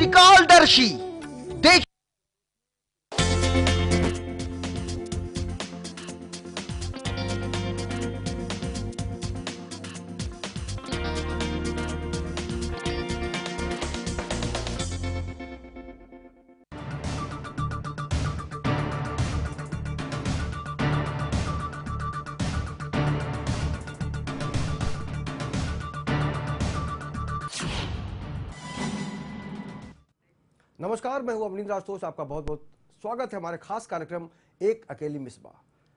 त्रिकालदर्शी। देख नमस्कार, मैं हूं अमनिंद्र आशुतोष। आपका बहुत बहुत स्वागत है हमारे खास कार्यक्रम एक अकेली मिसबा।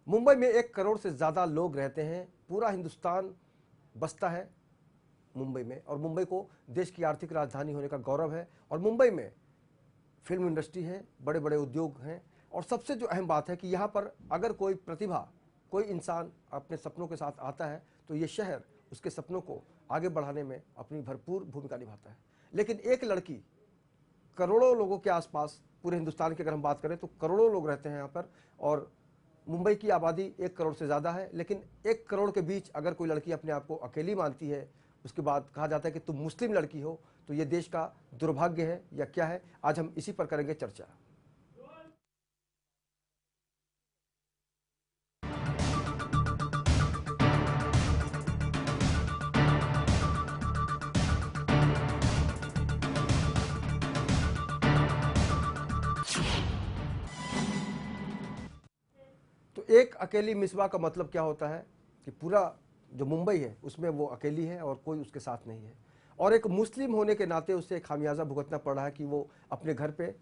मुंबई में 1 करोड़ से ज़्यादा लोग रहते हैं। पूरा हिंदुस्तान बसता है मुंबई में, और मुंबई को देश की आर्थिक राजधानी होने का गौरव है। और मुंबई में फिल्म इंडस्ट्री है, बड़े बड़े उद्योग हैं, और सबसे जो अहम बात है कि यहाँ पर अगर कोई प्रतिभा, कोई इंसान अपने सपनों के साथ आता है तो ये शहर उसके सपनों को आगे बढ़ाने में अपनी भरपूर भूमिका निभाता है। लेकिन एक लड़की करोड़ों लोगों के आसपास, पूरे हिंदुस्तान की अगर हम बात करें तो करोड़ों लोग रहते हैं यहाँ पर, और मुंबई की आबादी 1 करोड़ से ज़्यादा है। लेकिन 1 करोड़ के बीच अगर कोई लड़की अपने आप को अकेली मानती है, उसके बाद कहा जाता है कि तुम मुस्लिम लड़की हो, तो ये देश का दुर्भाग्य है या क्या है? आज हम इसी पर करेंगे चर्चा। तो एक अकेली मिसबा का मतलब क्या होता है कि पूरा जो मुंबई है उसमें वो अकेली है और कोई उसके साथ नहीं है। और एक मुस्लिम होने के नाते उसे खामियाजा भुगतना पड़ रहा है कि वो अपने घर पे,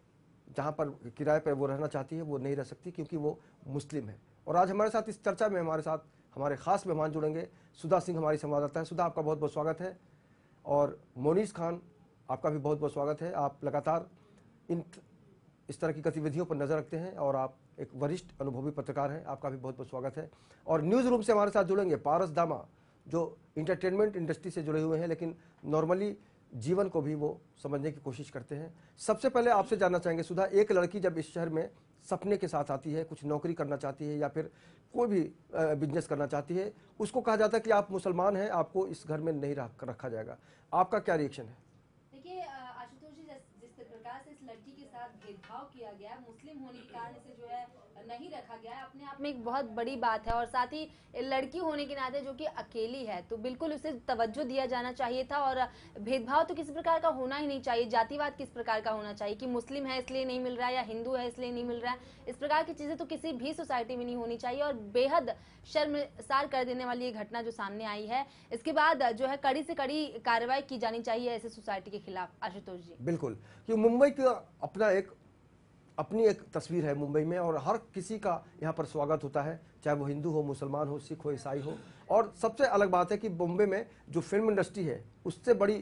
जहाँ पर किराए पर वो रहना चाहती है, वो नहीं रह सकती क्योंकि वो मुस्लिम है। और आज हमारे साथ इस चर्चा में हमारे साथ हमारे खास मेहमान जुड़ेंगे। सुधा सिंह हमारी संवाददाता है। सुधा, आपका बहुत बहुत स्वागत है। और मोनीस खान, आपका भी बहुत बहुत स्वागत है। आप लगातार इस तरह की गतिविधियों पर नज़र रखते हैं और आप एक वरिष्ठ अनुभवी पत्रकार हैं। आपका भी बहुत बहुत स्वागत है। और न्यूज़ रूम से हमारे साथ जुड़ेंगे पारस दामा, जो इंटरटेनमेंट इंडस्ट्री से जुड़े हुए हैं, लेकिन नॉर्मली जीवन को भी वो समझने की कोशिश करते हैं। सबसे पहले आपसे जानना चाहेंगे सुधा, एक लड़की जब इस शहर में सपने के साथ आती है, कुछ नौकरी करना चाहती है या फिर कोई भी बिजनेस करना चाहती है, उसको कहा जाता है कि आप मुसलमान हैं, आपको इस घर में नहीं रखा जाएगा। आपका क्या रिएक्शन है? देखिए आशुतोष जी, जिस प्रकार से इस लड़की के साथ भेदभाव किया गया है, मुस्लिम होने के कारण इसे जो है नहीं रखा गया है, अपने आप में एक बहुत बड़ी बात है। और साथ ही लड़की होने के नाते जो कि अकेली है, तो बिल्कुल उसे तवज्जो दिया जाना चाहिए था। और भेदभाव तो किसी प्रकार का होना ही नहीं चाहिए। जातिवाद किस प्रकार का होना चाहिए कि मुस्लिम है इसलिए नहीं मिल रहा है या हिंदू है इसलिए नहीं मिल रहा है, इस प्रकार की चीजें तो किसी भी सोसाइटी में नहीं होनी चाहिए। और बेहद शर्मसार कर देने वाली ये घटना जो सामने आई है, इसके बाद जो है कड़ी से कड़ी कार्रवाई की जानी चाहिए ऐसे सोसाइटी के खिलाफ। आशुतोष जी, बिल्कुल, कि मुंबई का अपनी एक तस्वीर है मुंबई में, और हर किसी का यहाँ पर स्वागत होता है, चाहे वो हिंदू हो, मुसलमान हो, सिख हो, ईसाई हो। और सबसे अलग बात है कि मुंबई में जो फिल्म इंडस्ट्री है उससे बड़ी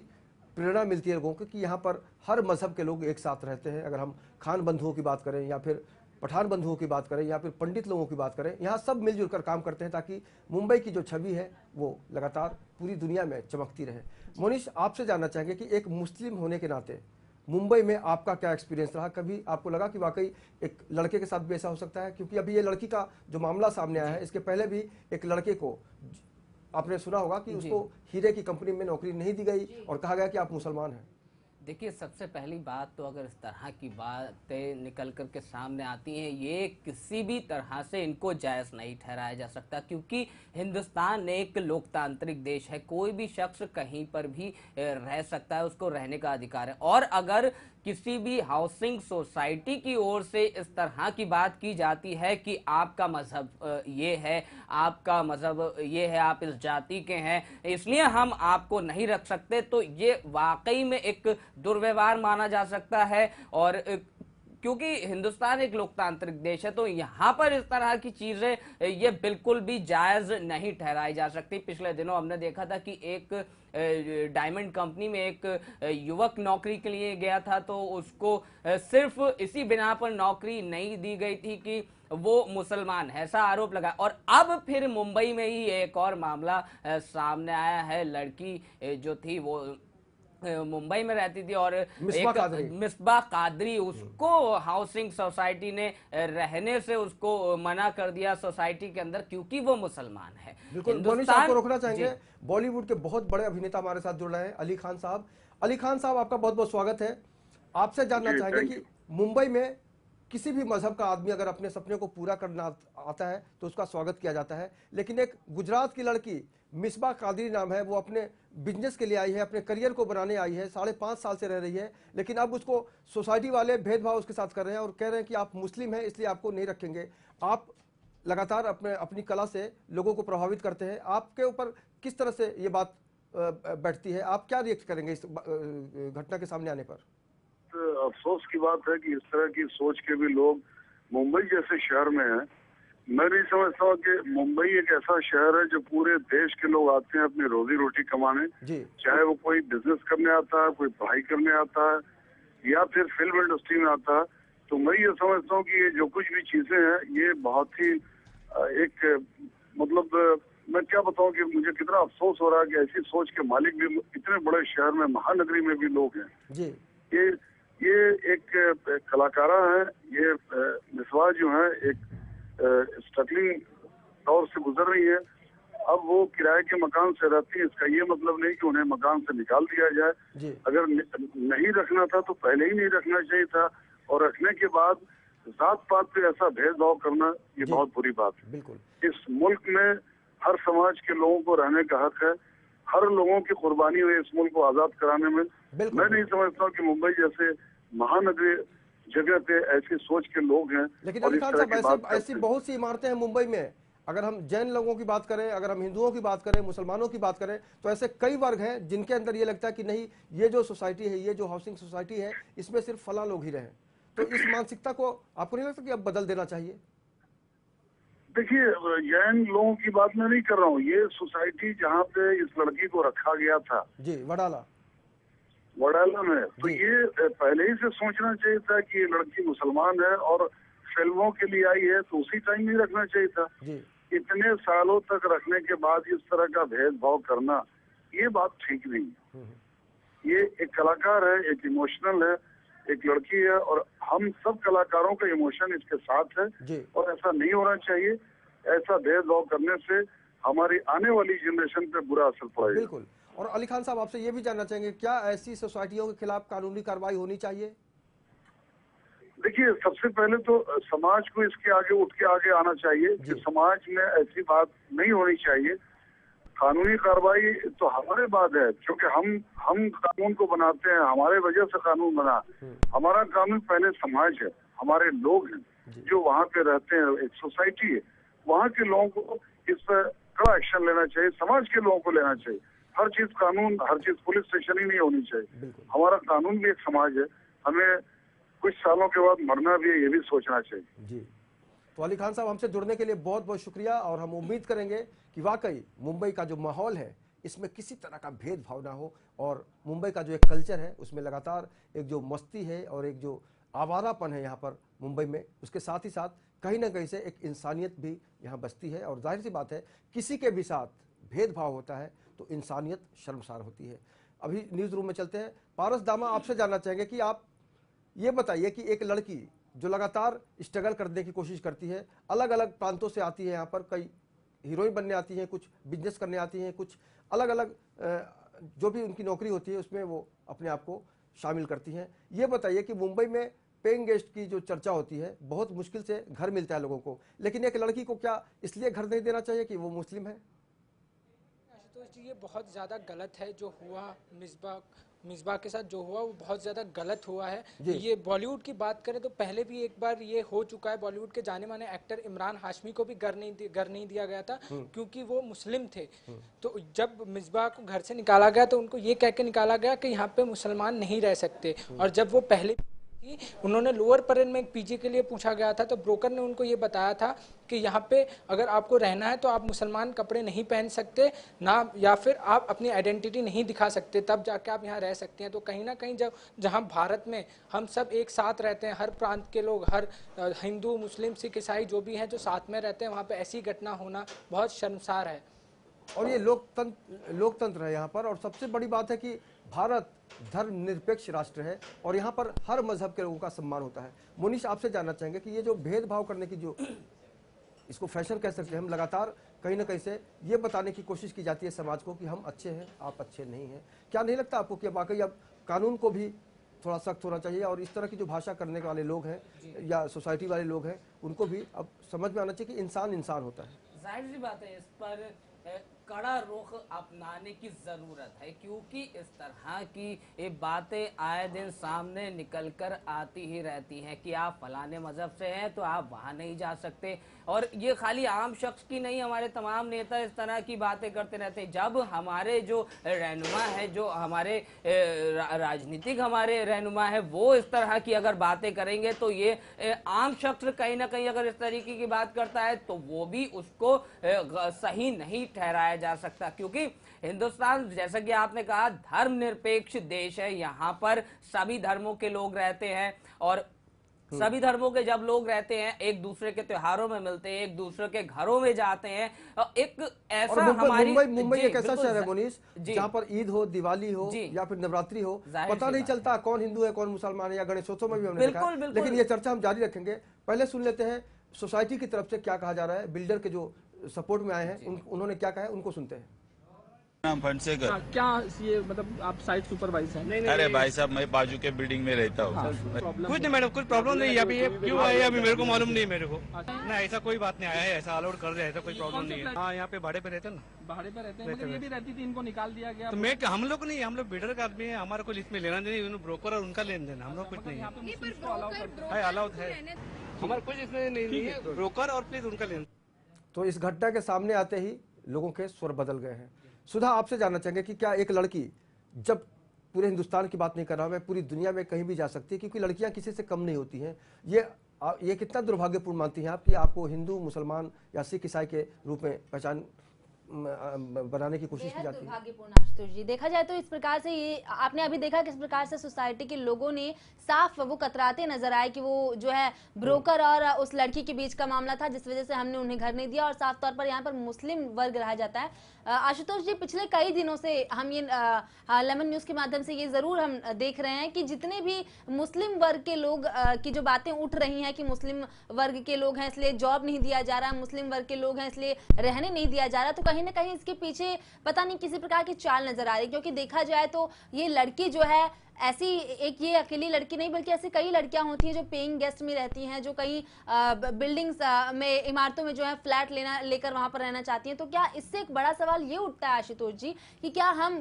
प्रेरणा मिलती है लोगों को कि यहाँ पर हर मजहब के लोग एक साथ रहते हैं। अगर हम खान बंधुओं की बात करें या फिर पठान बंधुओं की बात करें या फिर पंडित लोगों की बात करें, यहाँ सब मिलजुल कर काम करते हैं ताकि मुंबई की जो छवि है वो लगातार पूरी दुनिया में चमकती रहे। मोनिश, आपसे जानना चाहेंगे कि एक मुस्लिम होने के नाते मुंबई में आपका क्या एक्सपीरियंस रहा? कभी आपको लगा कि वाकई एक लड़के के साथ भी ऐसा हो सकता है? क्योंकि अभी ये लड़की का जो मामला सामने आया है, इसके पहले भी एक लड़के को आपने सुना होगा कि उसको हीरे की कंपनी में नौकरी नहीं दी गई और कहा गया कि आप मुसलमान हैं। देखिए, सबसे पहली बात तो अगर इस तरह की बातें निकल कर के सामने आती हैं, ये किसी भी तरह से इनको जायज़ नहीं ठहराया जा सकता, क्योंकि हिंदुस्तान एक लोकतांत्रिक देश है। कोई भी शख्स कहीं पर भी रह सकता है, उसको रहने का अधिकार है। और अगर किसी भी हाउसिंग सोसाइटी की ओर से इस तरह की बात की जाती है कि आपका मजहब ये है, आपका मजहब ये है, आप इस जाति के हैं, इसलिए हम आपको नहीं रख सकते, तो ये वाकई में एक दुर्व्यवहार माना जा सकता है। और क्योंकि हिंदुस्तान एक लोकतांत्रिक देश है, तो यहाँ पर इस तरह की चीजें ये बिल्कुल भी जायज नहीं ठहराई जा सकती। पिछले दिनों हमने देखा था कि एक डायमंड कंपनी में एक युवक नौकरी के लिए गया था, तो उसको सिर्फ इसी बिना पर नौकरी नहीं दी गई थी कि वो मुसलमान है, ऐसा आरोप लगा। और अब फिर मुंबई में ही एक और मामला सामने आया है। लड़की जो थी वो मुंबई में रहती थी और मिसबा कादरी, उसको हाउसिंग सोसाइटी ने रहने से उसको मना कर दिया सोसाइटी के अंदर, क्योंकि वो मुसलमान है। बिल्कुल, मोनिश आपको रोकना चाहेंगे। बॉलीवुड के बहुत बड़े अभिनेता हमारे साथ जुड़ रहे हैं, अली खान साहब। अली खान साहब, आपका बहुत बहुत स्वागत है। आपसे जानना जी, चाहेंगे thank कि you. मुंबई में किसी भी मजहब का आदमी अगर अपने सपने को पूरा करना आता है तो उसका स्वागत किया जाता है, लेकिन एक गुजरात की लड़की मिसबा कादरी नाम है, वो अपने बिजनेस के लिए आई है, अपने करियर को बनाने आई है, 5.5 साल से रह रही है, लेकिन अब उसको सोसाइटी वाले भेदभाव उसके साथ कर रहे हैं और कह रहे हैं कि आप मुस्लिम हैं इसलिए आपको नहीं रखेंगे। आप लगातार अपनी कला से लोगों को प्रभावित करते हैं, आपके ऊपर किस तरह से ये बात बैठती है, आप क्या रिएक्ट करेंगे इस घटना के सामने आने पर? अफसोस की बात है कि इस तरह की सोच के भी लोग मुंबई जैसे शहर में हैं। मैं नहीं समझता हूँ कि मुंबई एक ऐसा शहर है जो पूरे देश के लोग आते हैं अपनी रोजी रोटी कमाने, चाहे वो कोई बिजनेस करने आता है, कोई पढ़ाई करने आता है या फिर फिल्म इंडस्ट्री में आता है। तो मैं ये समझता हूँ कि ये जो कुछ भी चीजें हैं ये बहुत ही एक मतलब मैं क्या बताऊं कि मुझे कितना अफसोस हो रहा है कि ऐसी सोच के मालिक भी इतने बड़े शहर में, महानगरी में भी लोग हैं। जी। ये एक कलाकारा है, ये मिसबा जो है एक स्ट्रगलिंग दौर से गुजर रही है। अब वो किराए के मकान से रहती है, इसका ये मतलब नहीं कि उन्हें मकान से निकाल दिया जाए। अगर नहीं रखना था तो पहले ही नहीं रखना चाहिए था, और रखने के बाद जात पात पे ऐसा भेदभाव करना ये बहुत बुरी बात है। बिल्कुल। इस मुल्क में हर समाज के लोगों को रहने का हक है, हर लोगों की कुर्बानी हुई इस मुल्क को आजाद कराने में। मैं नहीं समझता कि मुंबई जैसे महानगरी जगह पे ऐसी सोच के लोग हैं। लेकिन अली खान साहब, ऐसी बहुत सी इमारतें हैं मुंबई में। अगर हम जैन लोगों की बात करें, अगर हम हिंदुओं की बात करें, मुसलमानों की बात करें, तो ऐसे कई वर्ग हैं जिनके अंदर ये लगता है कि नहीं, ये जो सोसाइटी है, ये जो हाउसिंग सोसाइटी है, इसमें सिर्फ फला लोग ही रहे। तो इस मानसिकता को आपको नहीं लगता कि अब बदल देना चाहिए? देखिए, जैन लोगों की बात मैं नहीं कर रहा हूँ। ये सोसाइटी जहाँ पे इस लड़की को रखा गया था जी, वडाला में, तो ये पहले ही से सोचना चाहिए था कि ये लड़की मुसलमान है और फिल्मों के लिए आई है, तो उसी टाइम ही रखना चाहिए था। इतने सालों तक रखने के बाद इस तरह का भेदभाव करना ये बात ठीक नहीं है। ये एक कलाकार है, एक इमोशनल है, एक लड़की है, और हम सब कलाकारों का इमोशन इसके साथ है, और ऐसा नहीं होना चाहिए। ऐसा भेदभाव करने से हमारी आने वाली जनरेशन पे बुरा असर पड़ेगा। बिल्कुल। और अली खान साहब, आपसे ये भी जानना चाहेंगे, क्या ऐसी सोसाइटियों के खिलाफ कानूनी कार्रवाई होनी चाहिए? देखिए, सबसे पहले तो समाज को इसके आगे उठ के आगे आना चाहिए कि समाज में ऐसी बात नहीं होनी चाहिए। कानूनी कार्रवाई तो हमारे बाद है, क्योंकि हम कानून को बनाते हैं, हमारे वजह से कानून बना। हमारा कानून पहले समाज है, हमारे लोग हैं जो वहाँ पे रहते हैं, एक सोसाइटी है। वहाँ के लोगों को इस पर कड़ा एक्शन लेना चाहिए, समाज के लोगों को लेना चाहिए। हर चीज कानून, हर चीज पुलिस स्टेशन ही नहीं होनी चाहिए। हमारा कानून भी एक समाज है, हमें कुछ सालों के बाद मरना भी है, ये भी सोचना चाहिए। जी। तो अली खान साहब, हमसे जुड़ने के लिए बहुत बहुत शुक्रिया, और हम उम्मीद करेंगे कि वाकई मुंबई का जो माहौल है इसमें किसी तरह का भेदभाव ना हो, और मुंबई का जो एक कल्चर है उसमें लगातार एक जो मस्ती है और एक जो आवारापन है यहाँ पर मुंबई में, उसके साथ ही साथ कहीं ना कहीं से एक इंसानियत भी यहाँ बसती है। और जाहिर सी बात है, किसी के भी साथ भेदभाव होता है तो इंसानियत शर्मसार होती है। अभी न्यूज़ रूम में चलते हैं। पारस दामा, आपसे जानना चाहेंगे कि आप ये बताइए कि एक लड़की जो लगातार स्ट्रगल करने की कोशिश करती है, अलग अलग प्रांतों से आती है यहाँ पर, कई हीरोइन बनने आती हैं, कुछ बिजनेस करने आती हैं, कुछ अलग अलग जो भी उनकी नौकरी होती है उसमें वो अपने आप को शामिल करती हैं। ये बताइए कि मुंबई में पेइंग गेस्ट की जो चर्चा होती है, बहुत मुश्किल से घर मिलता है लोगों को, लेकिन एक लड़की को क्या इसलिए घर नहीं देना चाहिए कि वो मुस्लिम है? तो ये बहुत ज़्यादा गलत है जो हुआ मिसबा के साथ, जो हुआ वो बहुत ज़्यादा गलत हुआ है। ये बॉलीवुड की बात करें तो पहले भी एक बार ये हो चुका है। बॉलीवुड के जाने माने एक्टर इमरान हाशमी को भी घर नहीं दिया गया था क्योंकि वो मुस्लिम थे। तो जब मिसबा को घर से निकाला गया तो उनको ये कह के निकाला गया कि यहाँ पे मुसलमान नहीं रह सकते, और जब वो पहले उन्होंने लोअर परेन में एक पीजी के लिए पूछा गया था तो ब्रोकर ने उनको ये बताया था कि यहाँ पे अगर आपको रहना है तो आप मुसलमान कपड़े नहीं पहन सकते ना, या फिर आप अपनी आइडेंटिटी नहीं दिखा सकते, तब जाके आप यहाँ रह सकते हैं। तो कहीं ना कहीं जहाँ भारत में हम सब एक साथ रहते हैं, हर प्रांत के लोग, हर हिंदू मुस्लिम सिख ईसाई जो भी हैं जो साथ में रहते हैं, वहाँ पे ऐसी घटना होना बहुत शर्मसार है। और ये लोकतंत्र है यहाँ पर, और सबसे बड़ी बात है कि भारत धर्मनिरपेक्ष राष्ट्र है और यहाँ पर हर मजहब के लोगों का सम्मान होता है। मुनीश, आपसे जानना चाहेंगे कि ये जो भेदभाव करने की जो इसको फैशन कह सकते हैं, हम लगातार कहीं ना कहीं से ये बताने की कोशिश की जाती है समाज को कि हम अच्छे हैं, आप अच्छे नहीं हैं। क्या नहीं लगता आपको कि वाकई अब कानून को भी थोड़ा सख्त होना चाहिए और इस तरह की जो भाषा करने वाले लोग हैं या सोसाइटी वाले लोग हैं उनको भी अब समझ में आना चाहिए कि इंसान इंसान होता है। जाहिर सी बात है, इस पर कड़ा रुख अपनाने की जरूरत है, क्योंकि इस तरह की ये बातें आए दिन सामने निकल कर आती ही रहती हैं कि आप फलाने मजहब से हैं तो आप वहां नहीं जा सकते। और ये खाली आम शख्स की नहीं, हमारे तमाम नेता इस तरह की बातें करते रहते हैं। जब हमारे जो रहनुमा है, जो हमारे राजनीतिक हमारे रहनुमा है, वो इस तरह की अगर बातें करेंगे तो ये आम शख्स कहीं ना कहीं अगर इस तरीके की बात करता है तो वो भी उसको सही नहीं ठहराया जा सकता, क्योंकि हिंदुस्तान जैसा कि आपने कहा धर्मनिरपेक्ष देश है। यहाँ पर सभी धर्मों के लोग रहते हैं और सभी धर्मों के जब लोग रहते हैं एक दूसरे के त्योहारों में मिलते हैं, एक दूसरे के घरों में जाते हैं। एक ऐसा मुंबई एक ऐसा शहर है मोनीश जहाँ पर ईद हो, दिवाली हो या फिर नवरात्रि हो, पता नहीं चलता कौन हिंदू है कौन मुसलमान है, या गणेशोत्सव में भी हमने देखा। लेकिन ये चर्चा हम जारी रखेंगे। पहले सुन लेते हैं सोसाइटी की तरफ से क्या कहा जा रहा है, बिल्डर के जो सपोर्ट में आए हैं उन्होंने क्या कहा है, उनको सुनते हैं। नाम फंडसेकर। क्या ये मतलब आप साइट सुपरवाइजर हैं? अरे भाई साहब, मैं बाजू के बिल्डिंग में रहता हूँ। कुछ नहीं मैडम, कुछ प्रॉब्लम नहीं है। अभी ये क्यों आए अभी मेरे को मालूम नहीं, मेरे को ना ऐसा कोई बात नहीं आया है, ऐसा अलाउड कर रहे हैं, ऐसा कोई प्रॉब्लम नहीं है। हाँ, यहाँ पे भाड़े पे रहते हैं ना, भाड़े पे रहते हैं, मगर ये भी रहती थी, इनको निकाल दिया गया। तो मैं हम लोग नहीं, हम लोग बिल्डर का आदमी है, हमारा कोई इसमें लेना नहीं, ब्रोकर और उनका लेन देन, हम लोग कुछ नहीं है। अलाउड है, हमारा कुछ इसमें नहीं है, ब्रोकर और प्लीज उनका लेन। तो इस घटना के सामने आते ही लोगों के स्वर बदल गए हैं। सुधा, आपसे जानना चाहेंगे कि क्या एक लड़की, जब पूरे हिंदुस्तान की बात नहीं कर रहा मैं, पूरी दुनिया में कहीं भी जा सकती है, क्योंकि लड़कियां किसी से कम नहीं होती हैं, ये कितना दुर्भाग्यपूर्ण मानती हैं आप कि आपको हिंदू, मुसलमान या सिख ईसाई के रूप में पहचान बनाने की कोशिश की जाती है? दुर्भाग्यपूर्ण आशुतोष जी, देखा जाए तो इस प्रकार से ये आपने अभी देखा किस प्रकार से सोसाइटी के लोगों ने साफ वो कतराते नजर आए कि वो जो है ब्रोकर और उस लड़की के बीच का मामला था, जिस वजह से हमने उन्हें घर नहीं दिया। और साफ तौर पर यहाँ पर मुस्लिम वर्ग रहा जाता है। आशुतोष जी, पिछले कई दिनों से हम ये लेमन न्यूज के माध्यम से ये जरूर हम देख रहे हैं कि जितने भी मुस्लिम वर्ग के लोग की जो बातें उठ रही हैं कि मुस्लिम वर्ग के लोग हैं इसलिए जॉब नहीं दिया जा रहा, मुस्लिम वर्ग के लोग हैं इसलिए रहने नहीं दिया जा रहा, तो कहीं ना कहीं इसके पीछे पता नहीं किसी प्रकार की चाल नजर आ रही है। क्योंकि देखा जाए तो ये लड़की जो है ऐसी एक ये अकेली लड़की नहीं बल्कि ऐसी कई लड़कियां होती हैं जो पेइंग गेस्ट में रहती हैं, जो कई बिल्डिंग्स में, इमारतों में जो है फ्लैट लेकर वहां पर रहना चाहती हैं। तो क्या इससे एक बड़ा सवाल ये उठता है आशुतोष जी कि क्या हम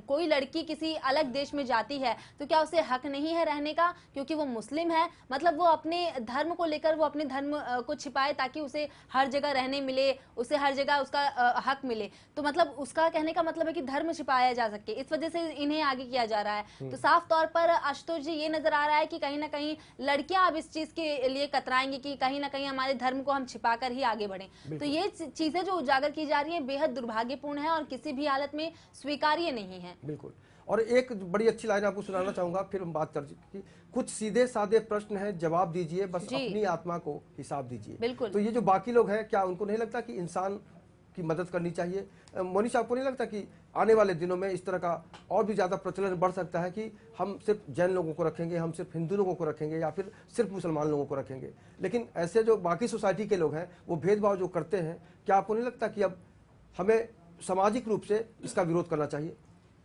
कोई लड़की किसी अलग देश में जाती है तो क्या उसे हक नहीं है रहने का क्योंकि वो मुस्लिम है? मतलब वो अपने धर्म को लेकर वो अपने धर्म को छिपाए ताकि उसे हर जगह रहने मिले, उसे हर जगह उसका हक मिले। तो मतलब उसका कहने का मतलब है कि धर्म छिपाया जा सके, इस वजह से इन्हें आगे किया जा रहा है। तो साफ तौर पर आशुतोष जी ये नजर आ रहा है कि कहीं ना कहीं लड़कियां अब इस चीज के लिए कतराएंगी कि कहीं ना कहीं हमारे धर्म को हम छिपाकर ही आगे बढ़ें। तो ये चीजें जो उजागर की जा रही हैं बेहद दुर्भाग्यपूर्ण है और किसी भी हालत में स्वीकार्य नहीं है। बिल्कुल। और एक बड़ी अच्छी लाइन आपको सुनाना चाहूंगा, फिर हम बात कर कुछ सीधे साधे प्रश्न है, जवाब दीजिए, बस अपनी आत्मा को हिसाब दीजिए। बिल्कुल। तो ये जो बाकी लोग हैं, क्या उनको नहीं लगता कि इंसान की मदद करनी चाहिए? मोनिश, आपको नहीं लगता कि आने वाले दिनों में इस तरह का और भी ज़्यादा प्रचलन बढ़ सकता है कि हम सिर्फ जैन लोगों को रखेंगे, हम सिर्फ हिंदू लोगों को रखेंगे या फिर सिर्फ मुसलमान लोगों को रखेंगे, लेकिन ऐसे जो बाकी सोसाइटी के लोग हैं वो भेदभाव जो करते हैं, क्या आपको नहीं लगता कि अब हमें सामाजिक रूप से इसका विरोध करना चाहिए?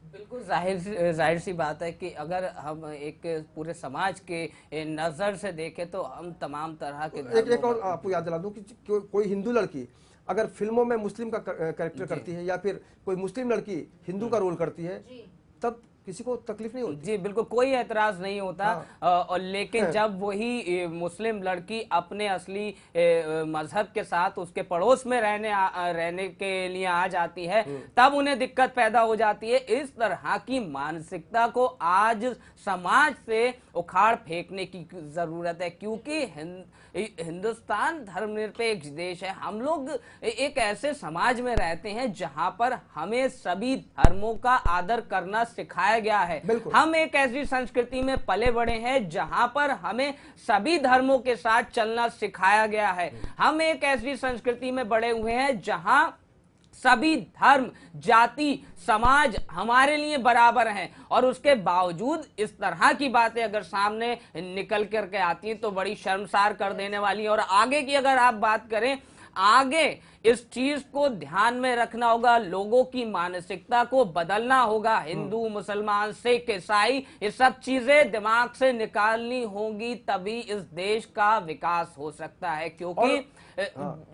बिल्कुल जाहिर सी बात है कि अगर हम एक पूरे समाज के नज़र से देखें तो हम तमाम तरह के एक और आपको याद दिला दूं कि कोई हिंदू लड़की अगर फिल्मों में मुस्लिम का कैरेक्टर करती है या फिर कोई मुस्लिम लड़की हिंदू का रोल करती है तब किसी को तकलीफ नहीं होती। जी बिल्कुल, कोई एतराज नहीं होता। और लेकिन जब वही मुस्लिम लड़की अपने असली मजहब के साथ उसके पड़ोस में रहने के लिए आ जाती है तब उन्हें दिक्कत पैदा हो जाती है। इस तरह की मानसिकता को आज समाज से उखाड़ फेंकने की जरूरत है, क्योंकि हिंदुस्तान धर्मनिरपेक्ष देश है। हम लोग एक ऐसे समाज में रहते हैं जहां पर हमें सभी धर्मों का आदर करना सिखाया गया है। हम एक ऐसी संस्कृति में पले बड़े हैं जहां पर हमें सभी धर्मों के साथ चलना सिखाया गया है। हम एक ऐसी संस्कृति में बड़े हुए हैं जहां सभी धर्म, जाति, समाज हमारे लिए बराबर हैं और उसके बावजूद इस तरह की बातें अगर सामने निकल करके आती हैं तो बड़ी शर्मसार कर देने वाली है। और आगे की अगर आप बात करें, आगे इस चीज को ध्यान में रखना होगा, लोगों की मानसिकता को बदलना होगा। हिंदू, मुसलमान, सिख, ईसाई, ये सब चीजें दिमाग से निकालनी होगी, तभी इस देश का विकास हो सकता है। क्योंकि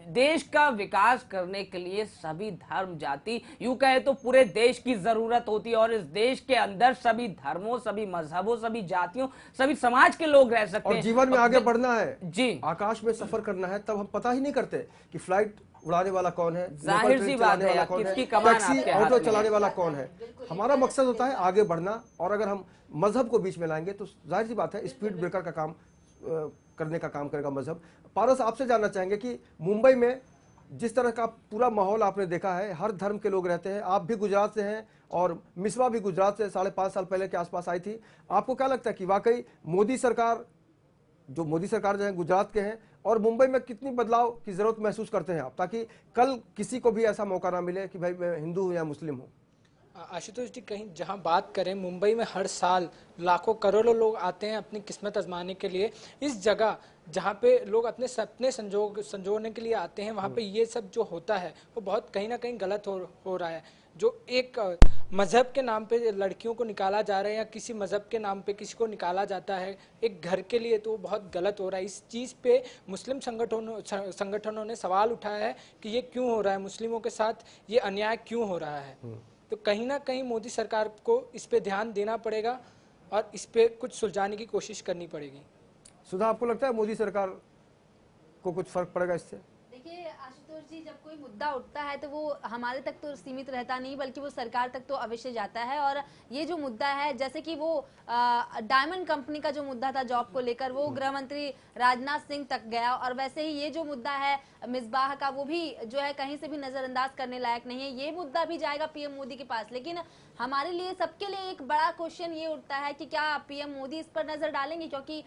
देश का विकास करने के लिए सभी धर्म, जाति, यूं कहे तो पूरे देश की जरूरत होती है, और इस देश के अंदर सभी धर्मों, सभी मजहबों, सभी जातियों, सभी समाज के लोग रह सकते और हैं। जीवन में आगे बढ़ना है जी, आकाश में सफर करना है, तब हम पता ही नहीं करते कि फ्लाइट उड़ाने वाला कौन है, जाहिर सी बात है, किसकी कमान टैक्सी आपके हाथ ऑटो में चलाने है। वाला कौन है। हमारा मकसद होता है आगे बढ़ना, और अगर हम मजहब को बीच में लाएंगे तो जाहिर सी बात है स्पीड ब्रेकर का काम करने का काम करेगा मजहब। पारस, आपसे जानना चाहेंगे कि मुंबई में जिस तरह का पूरा माहौल आपने देखा है, हर धर्म के लोग रहते हैं, आप भी गुजरात से हैं और मिसबा भी गुजरात से 5.5 साल पहले के आसपास आई थी। आपको क्या लगता है कि वाकई मोदी सरकार जो है गुजरात के हैं, और मुंबई में कितनी बदलाव की जरूरत महसूस करते हैं आप, ताकि कल किसी को भी ऐसा मौका ना मिले कि भाई मैं हिंदू हूं या मुस्लिम हूं? आशुतोष जी, कहीं जहां बात करें, मुंबई में हर साल लाखों करोड़ों लोग आते हैं अपनी किस्मत आजमाने के लिए। इस जगह जहां पे लोग अपने सपने संजोने के लिए आते हैं, वहां पे ये सब जो होता है वो बहुत कहीं ना कहीं गलत हो रहा है। जो एक मजहब के नाम पे लड़कियों को निकाला जा रहा है, या किसी मजहब के नाम पे किसी को निकाला जाता है एक घर के लिए, तो वो बहुत गलत हो रहा है। इस चीज़ पे मुस्लिम संगठनों ने सवाल उठाया है कि ये क्यों हो रहा है, मुस्लिमों के साथ ये अन्याय क्यों हो रहा है। तो कहीं ना कहीं मोदी सरकार को इस पे ध्यान देना पड़ेगा और इस पे कुछ सुलझाने की कोशिश करनी पड़ेगी। सुधा, आपको लगता है मोदी सरकार को कुछ फर्क पड़ेगा इससे? देखिए आशुतोष जी, जब कोई मुद्दा उठता है तो वो हमारे तक तो सीमित रहता नहीं, बल्कि वो सरकार तक तो अवश्य जाता है। और ये जो मुद्दा है, जैसे कि वो डायमंड कंपनी का जो मुद्दा था जॉब को लेकर, वो गृह मंत्री राजनाथ सिंह तक गया, और वैसे ही ये जो मुद्दा है मिसबाह का, वो भी जो है कहीं से भी नजरअंदाज करने लायक नहीं है। ये मुद्दा भी जाएगा पीएम मोदी के पास, लेकिन हमारे लिए, सबके लिए एक बड़ा क्वेश्चन ये उठता है कि क्या पीएम मोदी इस पर नजर डालेंगे, क्योंकि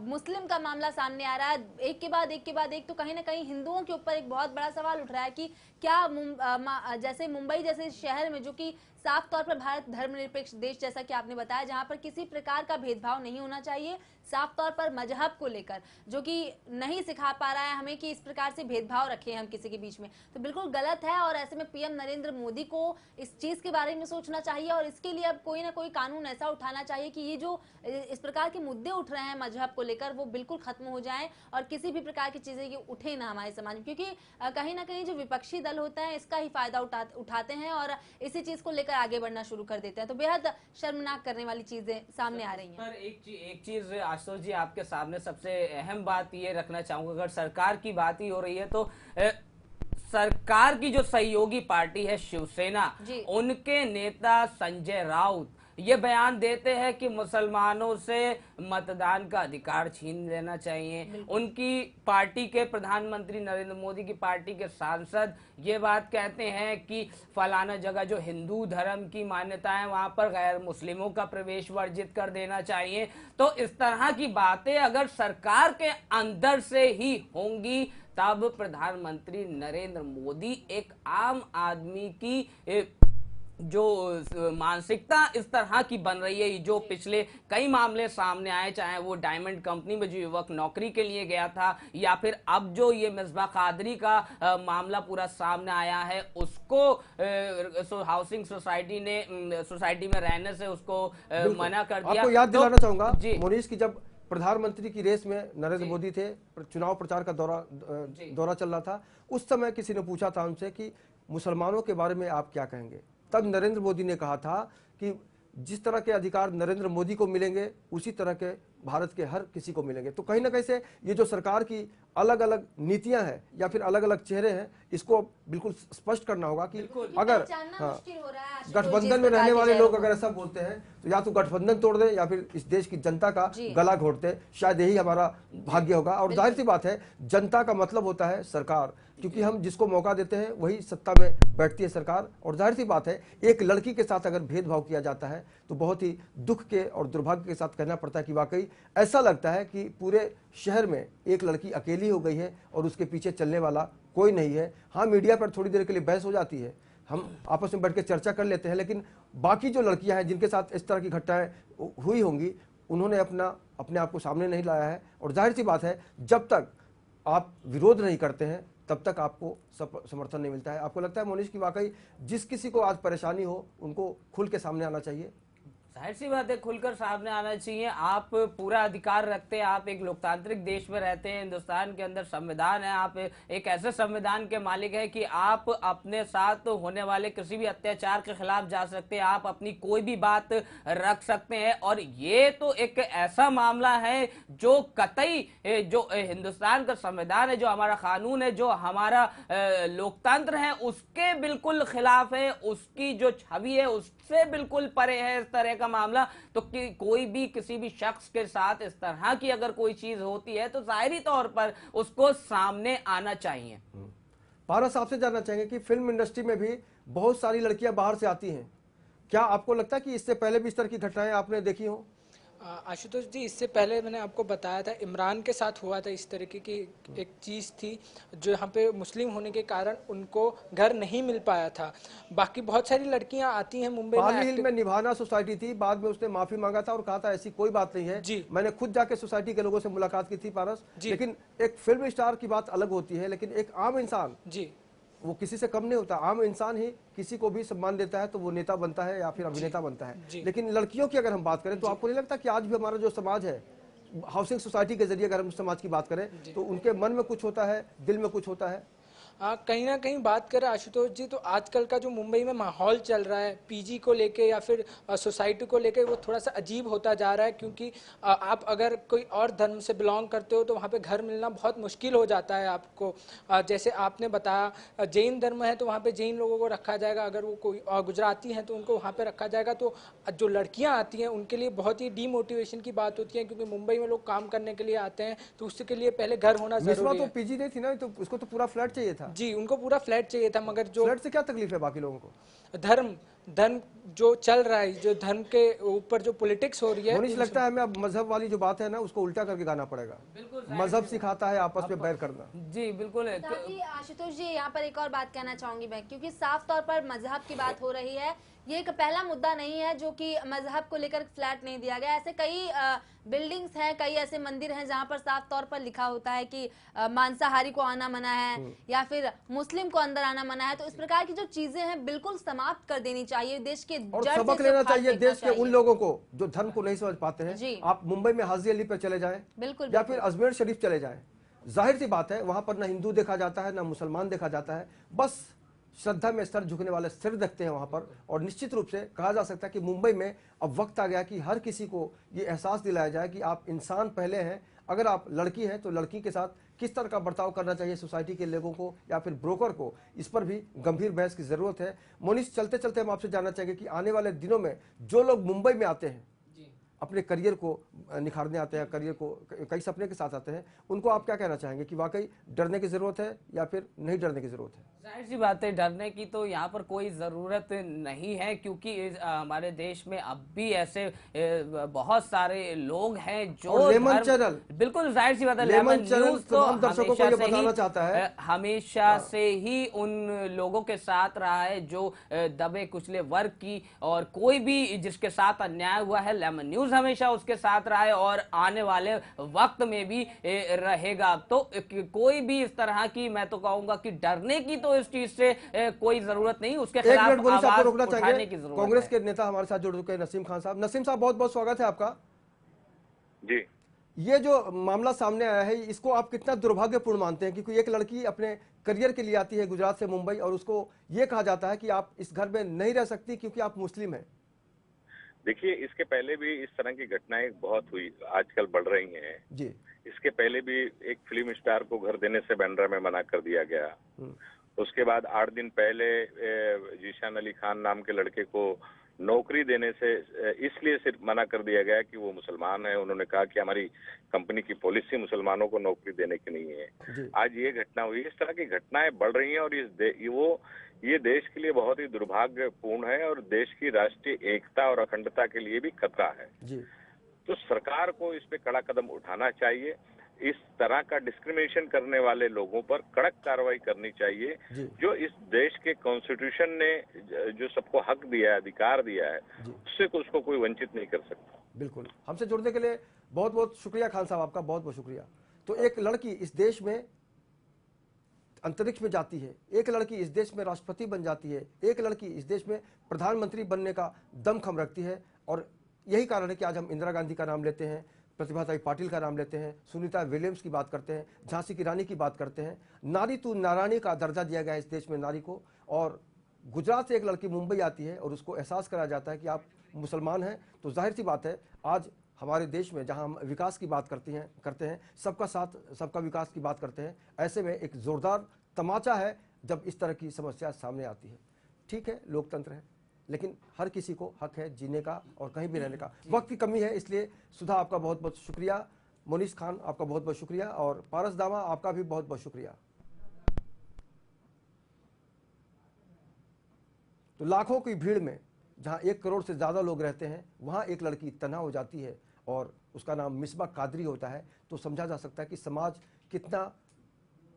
मुस्लिम का मामला सामने आ रहा है एक के बाद एक। तो कहीं ना कहीं हिंदुओं के ऊपर एक बहुत बड़ा सवाल उठ रहा है कि क्या जैसे मुंबई जैसे शहर में, जो कि साफ तौर पर भारत धर्मनिरपेक्ष देश जैसा कि आपने बताया, जहां पर किसी प्रकार का भेदभाव नहीं होना चाहिए, साफ तौर पर मजहब को लेकर जो कि नहीं सिखा पा रहा है हमें कि इस प्रकार से भेदभाव रखें हम किसी के बीच में, तो बिल्कुल गलत है। और ऐसे में पीएम नरेंद्र मोदी को इस चीज के बारे में सोचना चाहिए, और इसके लिए अब कोई ना कोई कानून ऐसा उठाना चाहिए कि ये जो इस प्रकार के मुद्दे उठ रहे हैं मजहब को लेकर, वो बिल्कुल खत्म हो जाए, और किसी भी प्रकार की चीजें ये उठे ना हमारे समाज में। क्योंकि कहीं ना कहीं जो विपक्षी दल होता है इसका ही फायदा उठाते हैं और इसी चीज को लेकर आगे बढ़ना शुरू कर देते हैं। तो बेहद शर्मनाक करने वाली चीजें सामने आ रही हैं। पर एक चीज आशुतोष जी आपके सामने सबसे अहम बात ये रखना चाहूंगा, अगर सरकार की बात ही हो रही है तो सरकार की जो सहयोगी पार्टी है शिवसेना, उनके नेता संजय राउत ये बयान देते हैं कि मुसलमानों से मतदान का अधिकार छीन लेना चाहिए। उनकी पार्टी के प्रधानमंत्री नरेंद्र मोदी की पार्टी के सांसद ये बात कहते हैं कि फलाना जगह जो हिंदू धर्म की मान्यता है वहां पर गैर मुस्लिमों का प्रवेश वर्जित कर देना चाहिए। तो इस तरह की बातें अगर सरकार के अंदर से ही होंगी, तब प्रधानमंत्री नरेंद्र मोदी एक आम आदमी की जो मानसिकता इस तरह की बन रही है, जो पिछले कई मामले सामने आए, चाहे वो डायमंड कंपनी में जो युवक नौकरी के लिए गया था, या फिर अब जो ये मिसबा कादरी का मामला पूरा सामने आया है, उसको हाउसिंग सोसाइटी में रहने से उसको मना कर दिया। आपको याद दिलाना चाहूंगा मोनीश की जब प्रधानमंत्री की रेस में नरेंद्र मोदी थे, चुनाव प्रचार का दौरा चल रहा था, उस समय किसी ने पूछा था उनसे कि मुसलमानों के बारे में आप क्या कहेंगे। तब नरेंद्र मोदी ने कहा था कि जिस तरह के अधिकार नरेंद्र मोदी को मिलेंगे उसी तरह के भारत के हर किसी को मिलेंगे। तो कहीं ना कहीं से ये जो सरकार की अलग अलग नीतियां हैं या फिर अलग अलग चेहरे हैं, इसको बिल्कुल स्पष्ट करना होगा कि अगर गठबंधन में रहने वाले लोग अगर ऐसा बोलते हैं तो या तो गठबंधन तोड़ दें या फिर इस देश की जनता का गला घोट दें, शायद यही हमारा भाग्य होगा। और जाहिर सी बात है, जनता का मतलब होता है सरकार, क्योंकि हम जिसको मौका देते हैं वही सत्ता में बैठती है सरकार। और जाहिर सी बात है, एक लड़की के साथ अगर भेदभाव किया जाता है तो बहुत ही दुख के और दुर्भाग्य के साथ कहना पड़ता है कि वाकई ऐसा लगता है कि पूरे शहर में एक लड़की अकेली हो गई है और उसके पीछे चलने वाला कोई नहीं है। हाँ, मीडिया पर थोड़ी देर के लिए बहस हो जाती है, हम आपस में बैठ के चर्चा कर लेते हैं, लेकिन बाकी जो लड़कियां हैं जिनके साथ इस तरह की घटनाएं हुई होंगी, उन्होंने अपने आप को सामने नहीं लाया है। और जाहिर सी बात है, जब तक आप विरोध नहीं करते हैं तब तक आपको समर्थन नहीं मिलता है। आपको लगता है मोनिश की वाकई जिस किसी को आज परेशानी हो उनको खुल के सामने आना चाहिए? जाहिर सी बात है, खुलकर सामने आना चाहिए। आप पूरा अधिकार रखते हैं, आप एक लोकतांत्रिक देश में रहते हैं, हिंदुस्तान के अंदर संविधान है, आप एक ऐसे संविधान के मालिक हैं कि आप अपने साथ होने वाले किसी भी अत्याचार के खिलाफ जा सकते हैं, आप अपनी कोई भी बात रख सकते हैं। और ये तो एक ऐसा मामला है जो कतई जो हिंदुस्तान का संविधान है, जो हमारा कानून है, जो हमारा लोकतंत्र है, उसके बिल्कुल खिलाफ है, उसकी जो छवि है उससे बिल्कुल परे है इस तरह का मामला। तो कोई भी किसी भी शख्स के साथ इस तरह की अगर कोई चीज होती है तो जाहिरी तौर पर उसको सामने आना चाहिए। पारस, आपसे जानना चाहेंगे कि फिल्म इंडस्ट्री में भी बहुत सारी लड़कियां बाहर से आती हैं, क्या आपको लगता है कि इससे पहले भी इस तरह की घटनाएं आपने देखी हो? आशुतोष जी, इससे पहले मैंने आपको बताया था इमरान के साथ हुआ था इस तरीके की एक चीज़ थी, जो यहाँ पे मुस्लिम होने के कारण उनको घर नहीं मिल पाया था। बाकी बहुत सारी लड़कियाँ आती हैं मुंबई हाल ही में निभाना सोसाइटी थी, बाद में उसने माफी मांगा था और कहा था ऐसी कोई बात नहीं है जी। मैंने खुद जाके सोसाइटी के लोगों से मुलाकात की थी पारस। लेकिन एक फिल्म स्टार की बात अलग होती है, लेकिन एक आम इंसान जी वो किसी से कम नहीं होता। आम इंसान ही किसी को भी सम्मान देता है तो वो नेता बनता है या फिर अभिनेता बनता है। लेकिन लड़कियों की अगर हम बात करें तो आपको नहीं लगता कि आज भी हमारा जो समाज है, हाउसिंग सोसाइटी के जरिए अगर हम समाज की बात करें तो उनके मन में कुछ होता है, दिल में कुछ होता है? कहीं ना कहीं बात करें आशुतोष जी, तो आजकल का जो मुंबई में माहौल चल रहा है पीजी को लेके या फिर सोसाइटी को लेके, वो थोड़ा सा अजीब होता जा रहा है। क्योंकि आप अगर कोई और धर्म से बिलोंग करते हो तो वहाँ पे घर मिलना बहुत मुश्किल हो जाता है आपको। जैसे आपने बताया जैन धर्म है तो वहाँ पे जैन लोगों को रखा जाएगा, अगर वो कोई गुजराती हैं तो उनको वहाँ पे रखा जाएगा। तो जो लड़कियाँ आती हैं उनके लिए बहुत ही डीमोटिवेशन की बात होती है, क्योंकि मुंबई में लोग काम करने के लिए आते हैं तो उसके लिए पहले घर होना जरूरी है। तो पीजी नहीं थी ना, तो उसको तो पूरा फ्लैट चाहिए था। जी, उनको पूरा फ्लैट चाहिए था, मगर जो फ्लैट से क्या तकलीफ है बाकी लोगों को? धर्म जो चल रहा है, जो धर्म के ऊपर जो पॉलिटिक्स हो रही है, मुझे लगता है हमें अब मजहब वाली जो बात है ना उसको उल्टा करके गाना पड़ेगा। मजहब सिखाता है आपस में बैर करना। जी बिल्कुल। आशुतोष जी, यहाँ पर एक और बात कहना चाहूंगी मैं, क्योंकि साफ तौर पर मजहब की बात हो रही है। ये एक पहला मुद्दा नहीं है जो कि मजहब को लेकर फ्लैट नहीं दिया गया। ऐसे कई बिल्डिंग्स हैं, कई ऐसे मंदिर हैं जहां पर साफ तौर पर लिखा होता है कि मांसाहारी को आना मना है या फिर मुस्लिम को अंदर आना मना है। तो इस प्रकार की जो चीजें हैं बिल्कुल समाप्त कर देनी चाहिए, देश के और सबक लेना चाहिए देश के उन लोगों को जो धर्म को नहीं समझ पाते हैं। आप मुंबई में हाजी अली पे चले जाएं, बिल्कुल, या फिर अजमेर शरीफ चले जाएं, जाहिर सी बात है वहां पर ना हिंदू देखा जाता है ना मुसलमान देखा जाता है, बस श्रद्धा में सर झुकने वाले सिर देखते हैं वहां पर। और निश्चित रूप से कहा जा सकता है कि मुंबई में अब वक्त आ गया कि हर किसी को ये एहसास दिलाया जाए कि आप इंसान पहले हैं। अगर आप लड़की हैं तो लड़की के साथ किस तरह का बर्ताव करना चाहिए सोसाइटी के लोगों को या फिर ब्रोकर को, इस पर भी गंभीर बहस की जरूरत है। मोनिश, चलते चलते हम आपसे जानना चाहेंगे कि आने वाले दिनों में जो लोग मुंबई में आते हैं, अपने करियर को निखारने आते हैं, करियर को कई सपने के साथ आते हैं, उनको आप क्या कहना चाहेंगे कि वाकई डरने की जरूरत है या फिर नहीं डरने की जरूरत है? जाहिर सी बात है, डरने की तो यहाँ पर कोई ज़रूरत नहीं है, क्योंकि हमारे देश में अब भी ऐसे बहुत सारे लोग हैं जो लेमन चैनल, बिल्कुल जाहिर सी बात है, लेमन न्यूज़ तो दर्शकों को ये बताना चाहता है, हमेशा से ही उन लोगों के साथ रहा है जो दबे कुचले वर्ग की, और कोई भी जिसके साथ अन्याय हुआ है, लेमन न्यूज़ हमेशा उसके साथ रहा है और आने वाले वक्त में भी रहेगा। तो कोई भी इस तरह की, मैं तो कहूँगा कि डरने की तो इस चीज से कोई जरूरत नहीं, उसके खिलाफ आवाज उठाने की जरूरत है। कांग्रेस के नेता हमारे साथ जुड़ चुके हैं, नसीम खान साहब। नसीम साहब, बहुत बहुत स्वागत है आपका। जी, ये जो मामला सामने आया है इसको आप कितना दुर्भाग्यपूर्ण मानते हैं? क्योंकि एक लड़की अपने करियर के लिए आती है गुजरात से मुंबई और उसको ये कहा जाता है कि आप इस घर में नहीं रह सकती क्योंकि आप मुस्लिम हैं। देखिए, इसके पहले भी इस तरह की घटनाएं बहुत हुई, आजकल बढ़ रही हैं जी। इसके पहले भी एक फिल्म स्टार को घर देने से बांद्रा में मना कर दिया गया। उसके बाद 8 दिन पहले जीशान अली खान नाम के लड़के को नौकरी देने से इसलिए सिर्फ मना कर दिया गया कि वो मुसलमान है। उन्होंने कहा कि हमारी कंपनी की पॉलिसी मुसलमानों को नौकरी देने की नहीं है। आज ये घटना हुई। इस तरह की घटनाएं बढ़ रही हैं और ये देश के लिए बहुत ही दुर्भाग्यपूर्ण है और देश की राष्ट्रीय एकता और अखंडता के लिए भी खतरा है जी। तो सरकार को इस पे कड़ा कदम उठाना चाहिए। इस तरह का डिस्क्रिमिनेशन करने वाले लोगों पर कड़क कार्रवाई करनी चाहिए। जो इस देश के कॉन्स्टिट्यूशन ने जो सबको हक दिया है, अधिकार दिया है, उससे उसको कोई वंचित नहीं कर सकता। बिल्कुल। हमसे जुड़ने के लिए बहुत बहुत शुक्रिया खान साहब, आपका बहुत बहुत शुक्रिया। तो एक लड़की इस देश में अंतरिक्ष में जाती है, एक लड़की इस देश में राष्ट्रपति बन जाती है, एक लड़की इस देश में प्रधानमंत्री बनने का दमखम रखती है। और यही कारण है कि आज हम इंदिरा गांधी का नाम लेते हैं, प्रतिभाताई पाटिल का नाम लेते हैं, सुनीता विलियम्स की बात करते हैं, झांसी की रानी की बात करते हैं। नारी तू नारानी का दर्जा दिया गया है इस देश में नारी को। और गुजरात से एक लड़की मुंबई आती है और उसको एहसास कराया जाता है कि आप मुसलमान हैं। तो जाहिर सी बात है, आज हमारे देश में जहां हम विकास की बात करते हैं, सबका साथ सबका विकास की बात करते हैं, ऐसे में एक जोरदार तमाचा है जब इस तरह की समस्या सामने आती है। ठीक है, लोकतंत्र है, लेकिन हर किसी को हक है जीने का और कहीं भी रहने का। वक्त की कमी है, इसलिए सुधा आपका बहुत बहुत शुक्रिया, मोनिस खान आपका बहुत बहुत शुक्रिया, और पारस दामा आपका भी बहुत बहुत शुक्रिया। तो लाखों की भीड़ में जहां 1 करोड़ से ज़्यादा लोग रहते हैं, वहां एक लड़की तन्हा हो जाती है और उसका नाम मिसबा कादरी होता है, तो समझा जा सकता है कि समाज कितना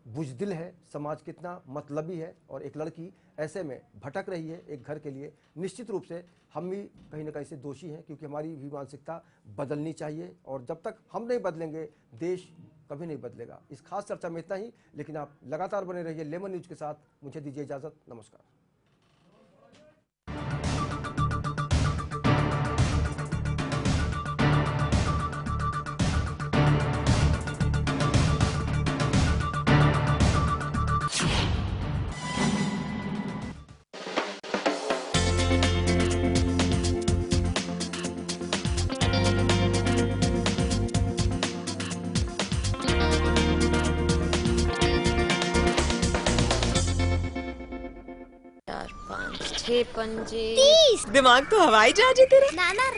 बुजदिल है, समाज कितना मतलबी है। और एक लड़की ऐसे में भटक रही है एक घर के लिए। निश्चित रूप से हम भी कहीं ना कहीं से दोषी हैं, क्योंकि हमारी भी मानसिकता बदलनी चाहिए, और जब तक हम नहीं बदलेंगे देश कभी नहीं बदलेगा। इस खास चर्चा में इतना ही, लेकिन आप लगातार बने रहिए लेमन न्यूज के साथ। मुझे दीजिए इजाजत, नमस्कार। पंजे 30 दिमाग तो हवाई जहाज है तेरा। नाना